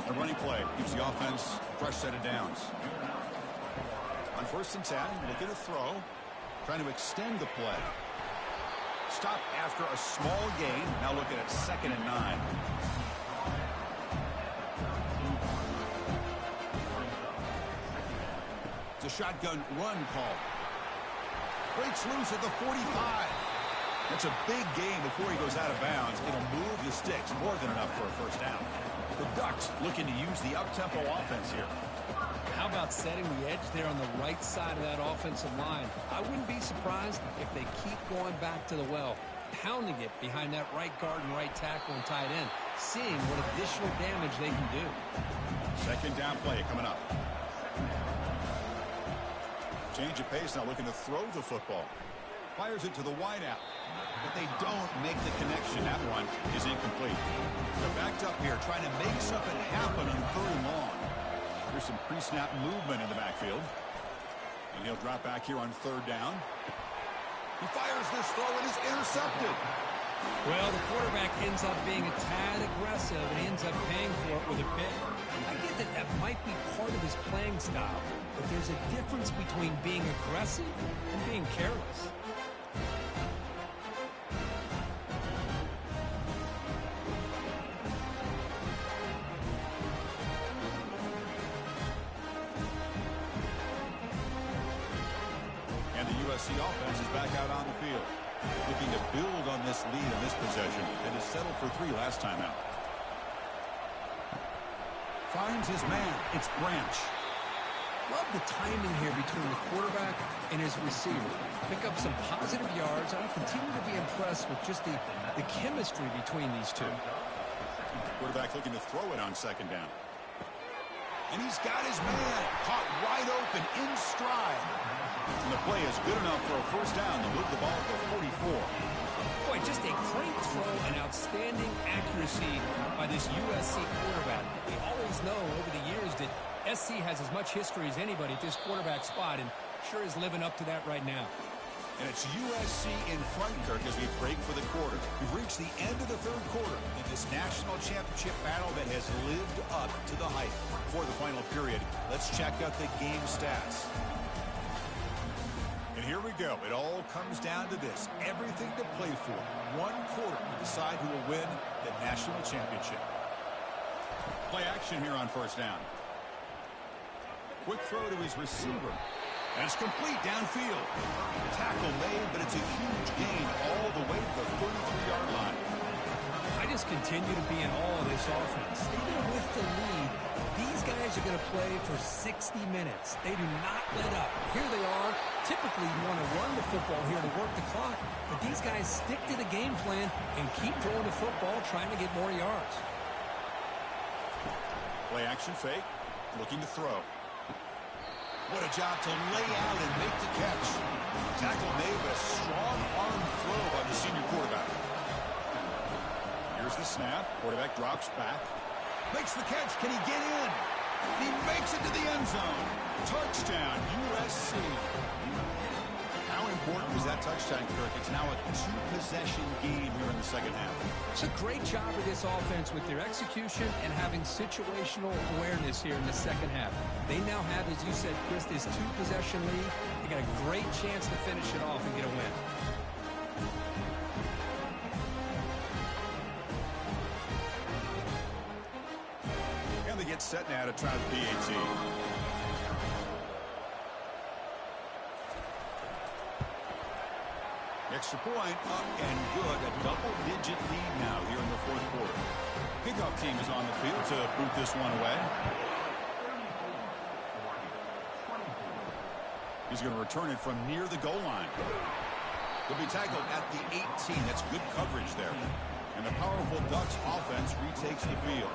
The running play gives the offense a fresh set of downs. On first and 10, looking to throw. Trying to extend the play. Stop after a small gain. Now looking at 2nd and 9. It's a shotgun run call. Breaks loose at the 45. That's a big gain before he goes out of bounds. It'll move the sticks. More than enough for a first down. The Ducks looking to use the up-tempo offense here. How about setting the edge there on the right side of that offensive line? I wouldn't be surprised if they keep going back to the well, pounding it behind that right guard and right tackle and tight end, seeing what additional damage they can do. Second down play coming up. Change of pace now, looking to throw the football. Fires it to the wideout, but they don't make the connection. That one is incomplete. They're backed up here trying to make something happen on third and long. There's some pre-snap movement in the backfield. And he'll drop back here on third down. He fires this throw and is intercepted. Well, the quarterback ends up being a tad aggressive and ends up paying for it with a pick. I get that that might be part of his playing style, but there's a difference between being aggressive and being careless. And the USC offense is back out on the field. Looking to on this lead in this possession and has settled for 3 last time out. Finds his man. It's Branch. Love the timing here between the quarterback and his receiver. Pick up some positive yards, and I continue to be impressed with just the chemistry between these two. Quarterback looking to throw it on second down. And he's got his man caught wide open in stride. And the play is good enough for a first down to move the ball to 44. Boy, just a great throw and outstanding accuracy by this USC quarterback. We always know over the years that SC has as much history as anybody at this quarterback spot, and sure is living up to that right now. And it's USC in front, Kirk, as we break for the quarter. We've reached the end of the third quarter in this national championship battle that has lived up to the hype. For the final period, let's check out the game stats. And here we go. It all comes down to this. Everything to play for. 1 quarter to decide who will win the national championship. Play action here on first down. Quick throw to his receiver. And it's complete downfield. Tackle made, but it's a huge gain all the way to the 33-yard line. I just continue to be in awe of this offense. Even with the lead, these guys are going to play for 60 minutes. They do not let up. Here they are. Typically, you want to run the football here to work the clock, but these guys stick to the game plan and keep throwing the football, trying to get more yards. Play action fake. Looking to throw. What a job to lay out and make the catch. Tackle made with a strong arm throw by the senior quarterback. Here's the snap. Quarterback drops back. Makes the catch. Can he get in? He makes it to the end zone. Touchdown, USC. How important was that touchdown, Kirk? It's now a 2-possession game here in the second half. It's a great job of this offense with their execution and having situational awareness here in the second half. They now have, as you said, Chris, this 2-possession lead. They got a great chance to finish it off and get a win. And they get set now to try the PAT. Extra point up and good. A double-digit lead now here in the fourth quarter. Kickoff team is on the field to boot this one away. He's going to return it from near the goal line. He'll be tackled at the 18. That's good coverage there. And the powerful Ducks offense retakes the field.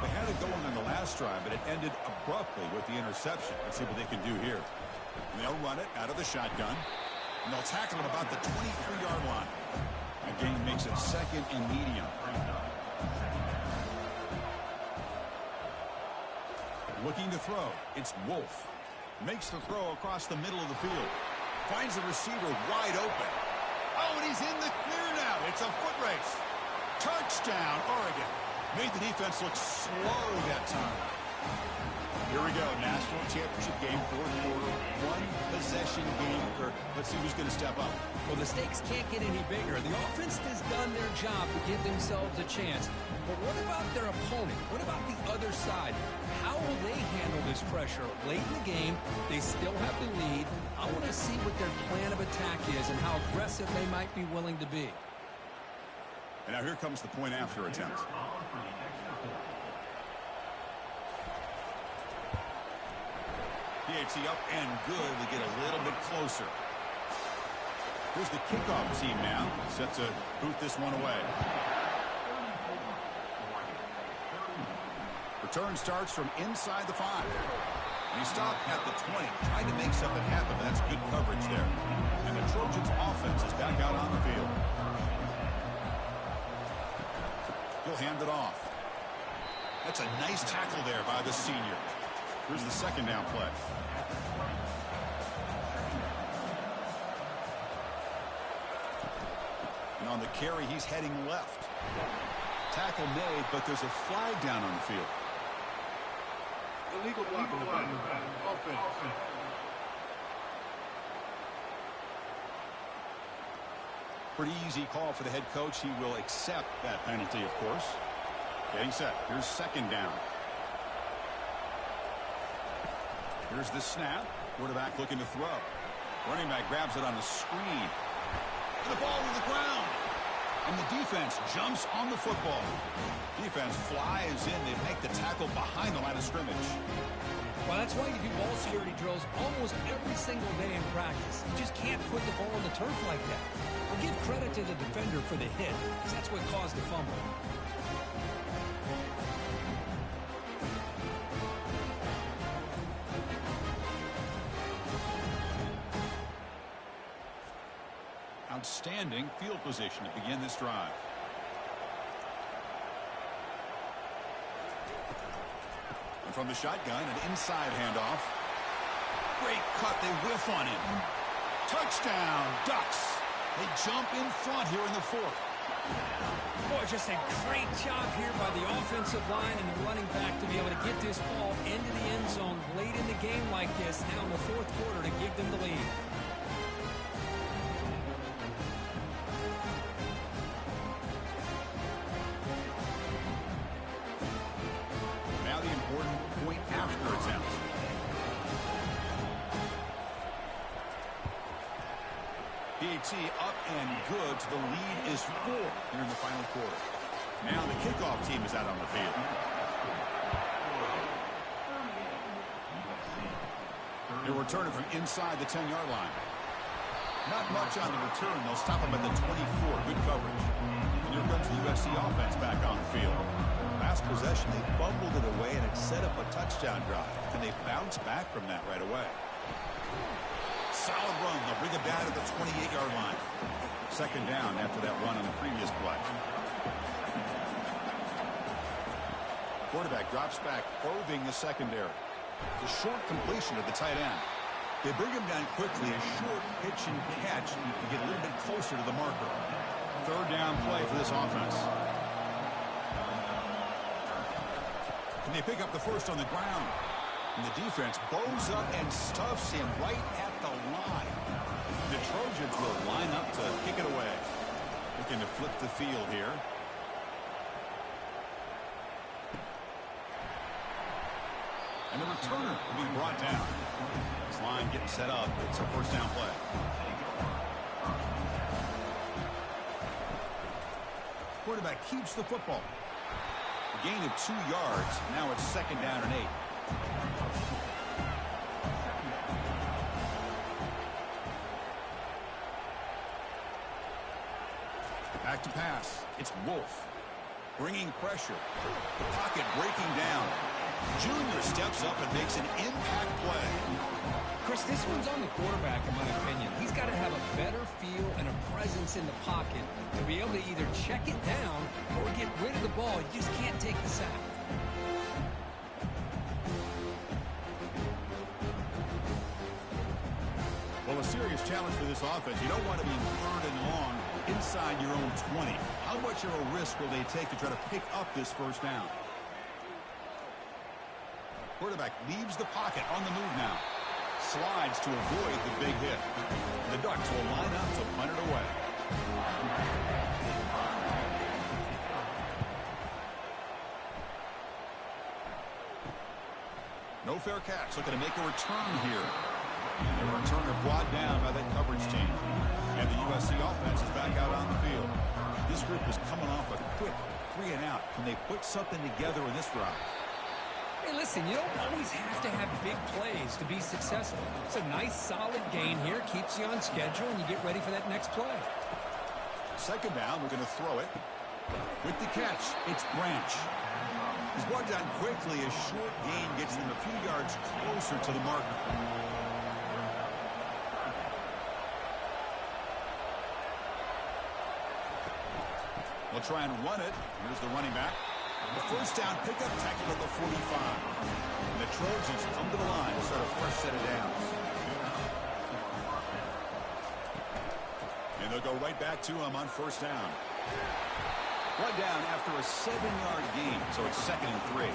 They had it going on the last drive, but it ended abruptly with the interception. Let's see what they can do here. And they'll run it out of the shotgun. And they'll tackle him about the 23-yard line. Again, makes it second and medium. Looking to throw. It's Wolf. Makes the throw across the middle of the field. Finds the receiver wide open. Oh, and he's in the clear now. It's a foot race. Touchdown, Oregon. Made the defense look slow that time. Here we go, national championship game, fourth quarter, 1-possession game. Let's see who's going to step up. Well, the stakes can't get any bigger. The offense has done their job to give themselves a chance. But what about their opponent? What about the other side? How will they handle this pressure? Late in the game, they still have the lead. I want to see what their plan of attack is and how aggressive they might be willing to be. And now here comes the point after attempt. PAT up and good. We get a little bit closer. Here's the kickoff team now. Set to boot this one away. Return starts from inside the 5. And he stopped at the 20. Trying to make something happen, but that's good coverage there. And the Trojans offense is back out on the field. He'll hand it off. That's a nice tackle there by the senior. Here's the second down play. And on the carry, he's heading left. Tackle made, but there's a flag down on the field. Illegal block on the back. Offense. Pretty easy call for the head coach. He will accept that penalty, of course. Getting set. Here's second down. Here's the snap. Quarterback looking to throw. Running back grabs it on the screen. And the ball to the ground. And the defense jumps on the football. Defense flies in. They make the tackle behind the line of scrimmage. Well, that's why you do ball security drills almost every single day in practice. You just can't put the ball on the turf like that. Well, give credit to the defender for the hit, because that's what caused the fumble. Outstanding field position to begin this drive. And from the shotgun, an inside handoff. Great cut. They whiff on him. Touchdown, Ducks. They jump in front here in the fourth. Boy, just a great job here by the offensive line and the running back to be able to get this ball into the end zone late in the game like this, now in the fourth quarter, to give them the lead. Now the important point after attempt. PAT up and good. The lead is 4 here in the final quarter. Now the kickoff team is out on the field. They're returning from inside the 10-yard line. Not much on the return. They'll stop them at the 24. Good coverage. And here comes the USC offense back on the field. Last possession, they fumbled it away, and it set up a touchdown drive. Can they bounce back from that right away? Solid run. They'll bring it down to the 28-yard line. Second down after that run on the previous play. Quarterback drops back, probing the secondary. It's a short completion to the tight end. They bring him down quickly, a short pitch and catch to get a little bit closer to the marker. Third down play for this offense. And they pick up the first on the ground. And the defense bows up and stuffs him right at the line. The Trojans will line up to kick it away. Looking to flip the field here. And the returner will be brought down. This line getting set up. It's a first down play. Quarterback keeps the football. A gain of 2 yards. Now it's second down and 8. Back to pass. It's Wolf. Bringing pressure. The pocket breaking down. Junior steps up and makes an impact play. Chris, this one's on the quarterback, in my opinion. He's got to have a better feel and a presence in the pocket to be able to either check it down or get rid of the ball. You just can't take the sack. Well, a serious challenge for this offense. You don't want to be third and long inside your own 20. How much of a risk will they take to try to pick up this first down? Quarterback leaves the pocket on the move now. Slides to avoid the big hit. The Ducks will line up to punt it away. No fair catch. Looking to make a return here. And the returner brought down by that coverage team. And the USC offense is back out on the field. This group is coming off a quick 3 and out. Can they put something together in this drive? Hey, listen, you don't always have to have big plays to be successful. It's a nice, solid gain here. Keeps you on schedule, and you get ready for that next play. Second down, we're going to throw it. With the catch, it's Branch. He's brought down quickly. A short gain gets them a few yards closer to the marker. We'll try and run it. Here's the running back. The first down pickup tackle at the 45. And the Trojans come to the line to start a fresh set of downs. And they'll go right back to him on first down. One down after a 7-yard gain, so it's second and 3.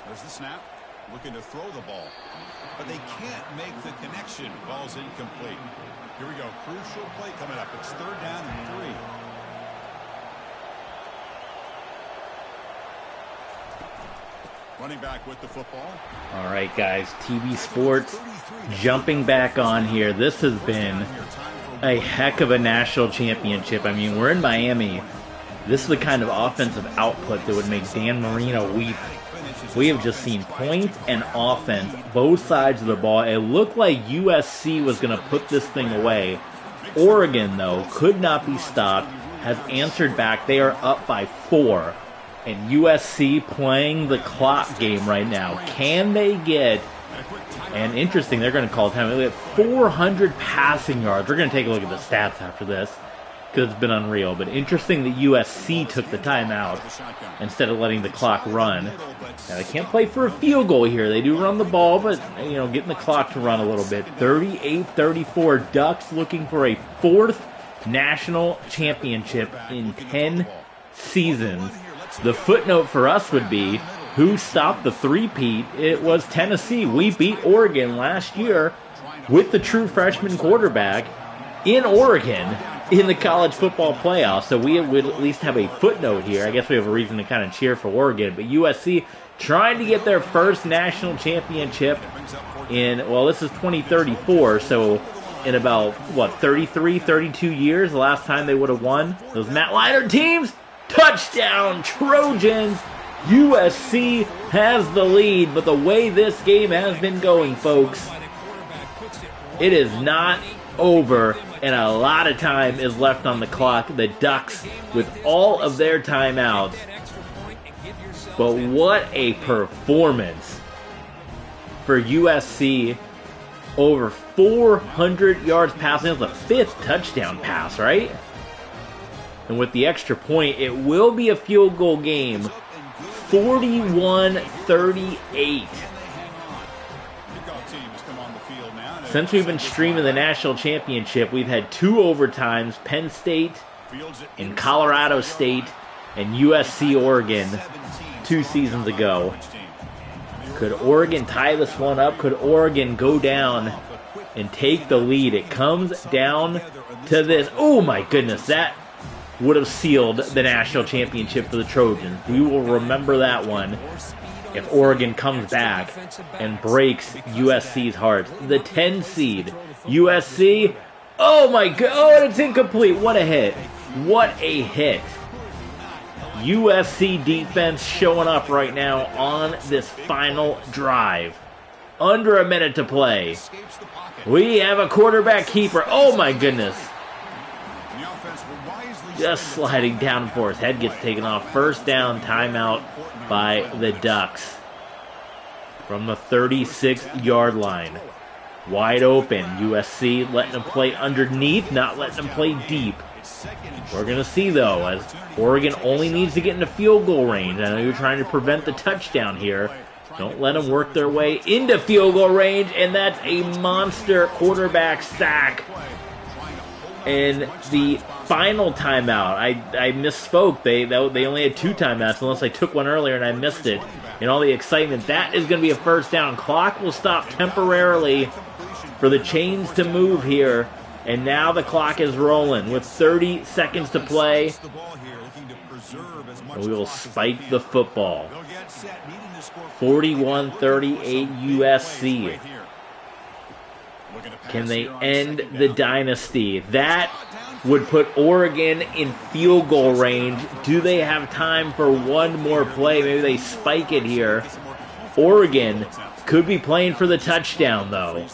There's the snap. Looking to throw the ball. But they can't make the connection. Ball's incomplete. Here we go. Crucial play coming up. It's third down and 3. Running back with the football. All right, guys, TV Sports jumping back on here. This has been a heck of a national championship. I mean, we're in Miami. This is the kind of offensive output that would make Dan Marino weep. We have just seen points and offense, both sides of the ball. It looked like USC was going to put this thing away. Oregon, though, could not be stopped, has answered back. They are up by 4. And USC playing the clock game right now. Can they get, and interesting, they're going to call time, they have 400 passing yards. We're going to take a look at the stats after this, because it's been unreal. But interesting that USC took the timeout instead of letting the clock run. Now, they can't play for a field goal here. They do run the ball, but, you know, getting the clock to run a little bit. 38-34, Ducks looking for a 4th national championship in 10 seasons. The footnote for us would be, who stopped the three-peat? It was Tennessee. We beat Oregon last year with the true freshman quarterback in Oregon in the college football playoffs. So we would at least have a footnote here. I guess we have a reason to kind of cheer for Oregon. But USC trying to get their first national championship in, well, this is 2034, so in about, 33, 32 years, the last time they would have won. Those Matt Leinart teams, touchdown Trojans. USC has the lead, but the way this game has been going, folks, it is not over, and a lot of time is left on the clock. The Ducks with all of their timeouts. But what a performance for USC. Over 400 yards passing. That's the 5th touchdown pass, right? And with the extra point, it will be a field goal game. 41-38. Since we've been streaming the national championship, we've had 2 overtimes, Penn State and Colorado State and USC Oregon 2 seasons ago. Could Oregon tie this one up? Could Oregon go down and take the lead? It comes down to this. Oh my goodness, that would have sealed the national championship for the Trojans. We will remember that one if Oregon comes back and breaks USC's hearts. The 10 seed, USC. Oh my God, oh, it's incomplete. What a hit. What a hit. USC defense showing up right now on this final drive. Under a minute to play. We have a quarterback keeper. Oh my goodness. Just sliding down for his head, gets taken off. First down, timeout by the Ducks. From the 36-yard line. Wide open. USC letting them play underneath, not letting them play deep. We're going to see, though, as Oregon only needs to get into field goal range. I know you're trying to prevent the touchdown here. Don't let them work their way into field goal range, and that's a monster quarterback sack. And the final timeout, I misspoke. They only had 2 timeouts, unless I took one earlier and I missed it. In all the excitement, that is going to be a first down. Clock will stop temporarily for the chains to move here. And now the clock is rolling with 30 seconds to play. And we will spike the football. 41-38 USC. Can they end the dynasty? That would put Oregon in field goal range. Do they have time for one more play? Maybe they spike it here. Oregon could be playing for the touchdown, though.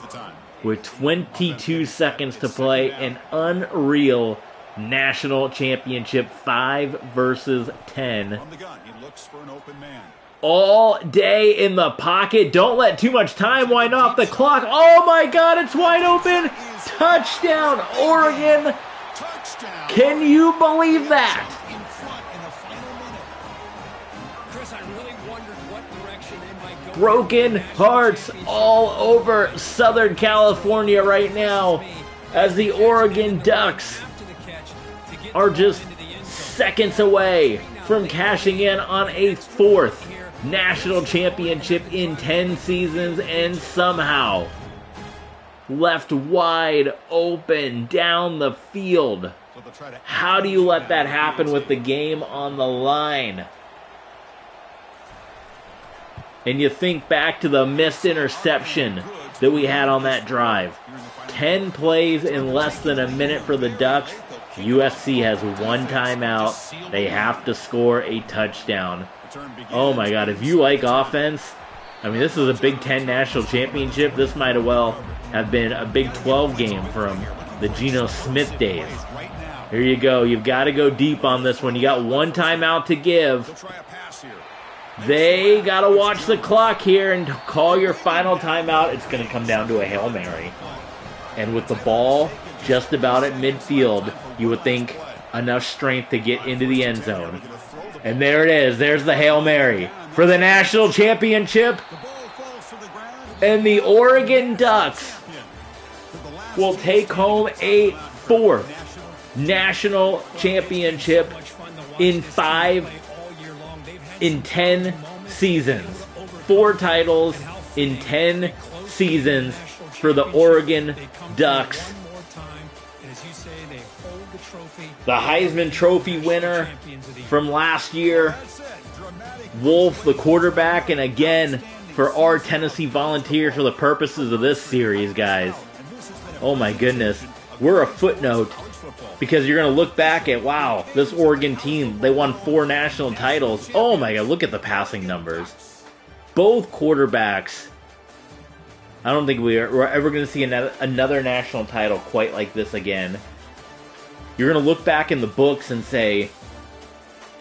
With 22 seconds to play, an unreal national championship, 5 versus 10. All day in the pocket. Don't let too much time wind off the clock. Oh my God, it's wide open. Touchdown, Oregon. Can you believe that? Broken hearts all over Southern California right now as the Oregon Ducks are just seconds away from cashing in on a 4th national championship in 10 seasons, and somehow left wide open down the field. How do you let that happen with the game on the line? And you think back to the missed interception that we had on that drive. 10 plays in less than a minute for the Ducks. USC has one timeout. They have to score a touchdown. Oh my God, if you like offense, I mean, this is a Big Ten National Championship. This might as well have been a Big 12 game from the Geno Smith days. Here you go. You've got to go deep on this one. You got one timeout to give. They got to watch the clock here and call your final timeout. It's going to come down to a Hail Mary. And with the ball just about at midfield, you would think enough strength to get into the end zone. And there it is. There's the Hail Mary for the national championship. And the Oregon Ducks will take home a fourth national championship in 10 seasons. 4 titles in 10 seasons for the Oregon Ducks. The Heisman Trophy winner from last year, Wolf, the quarterback, and again, for our Tennessee Volunteers for the purposes of this series, guys. Oh my goodness. We're a footnote because you're going to look back at, wow, this Oregon team, they won 4 national titles. Oh my God, look at the passing numbers. Both quarterbacks. I don't think we're ever going to see another national title quite like this again. You're going to look back in the books and say,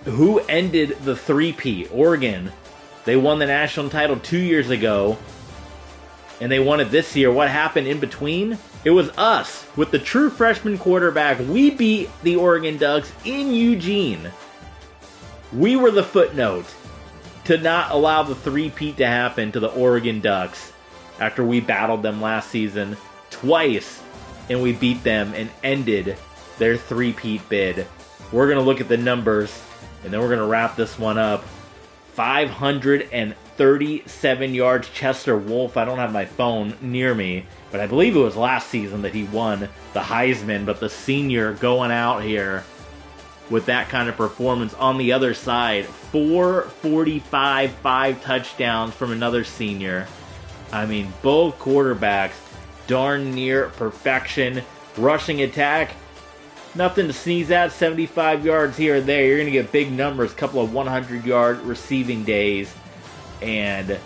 who ended the three-peat? Oregon. They won the national title 2 years ago, and they won it this year. What happened in between? It was us. With the true freshman quarterback, we beat the Oregon Ducks in Eugene. We were the footnote to not allow the three-peat to happen to the Oregon Ducks after we battled them last season twice, and we beat them and ended their three-peat bid. We're going to look at the numbers, and then we're going to wrap this one up. 537 yards. Chester Wolf, I don't have my phone near me, but I believe it was last season that he won the Heisman, but the senior going out here with that kind of performance. On the other side, 445, 5 touchdowns from another senior. I mean, both quarterbacks darn near perfection. Rushing attack, nothing to sneeze at. 75 yards here or there. You're going to get big numbers, a couple of 100-yard receiving days. And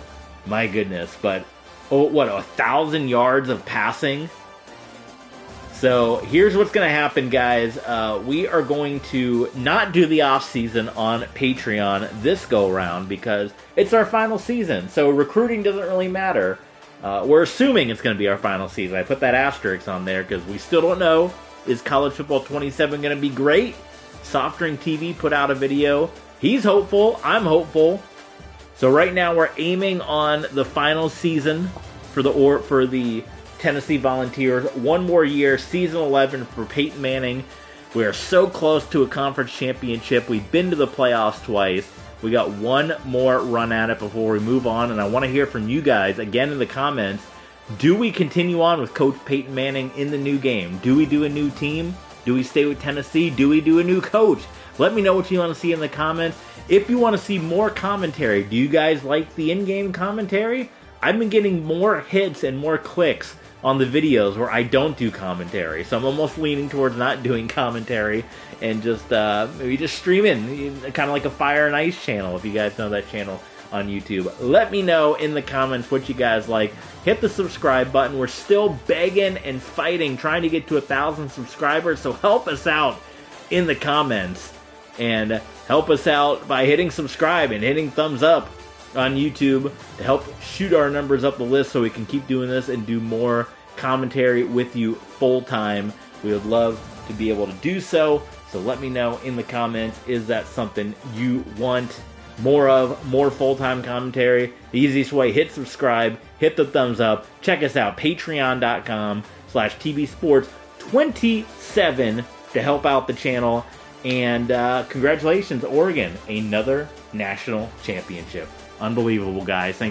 my goodness, but 1,000 yards of passing. So here's what's going to happen, guys. We are going to not do the off season on Patreon this go round because it's our final season. So recruiting doesn't really matter. We're assuming it's going to be our final season. I put that asterisk on there because we still don't know. Is College Football 27 going to be great? Soft Drink TV put out a video. He's hopeful. I'm hopeful. So right now we're aiming on the final season for the Tennessee Volunteers. One more year, season 11 for Peyton Manning. We are so close to a conference championship. We've been to the playoffs twice. We got one more run at it before we move on, and I want to hear from you guys again in the comments. Do we continue on with Coach Peyton Manning in the new game? Do we do a new team? Do we stay with Tennessee? Do we do a new coach? Let me know what you want to see in the comments. If you want to see more commentary, do you guys like the in-game commentary? I've been getting more hits and more clicks on the videos where I don't do commentary, so I'm almost leaning towards not doing commentary and just maybe just streaming, kind of like a Fire and Ice channel, if you guys know that channel on YouTube. Let me know in the comments what you guys like. Hit the subscribe button. We're still begging and fighting, trying to get to 1,000 subscribers, so help us out in the comments. And help us out by hitting subscribe and hitting thumbs up on YouTube to help shoot our numbers up the list so we can keep doing this and do more commentary with you full time. We would love to be able to do so. So let me know in the comments, is that something you want more of, more full-time commentary? The easiest way, hit subscribe, hit the thumbs up, check us out, patreon.com/TBSports27 to help out the channel. And congratulations, Oregon, another national championship. Unbelievable, guys. Thanks.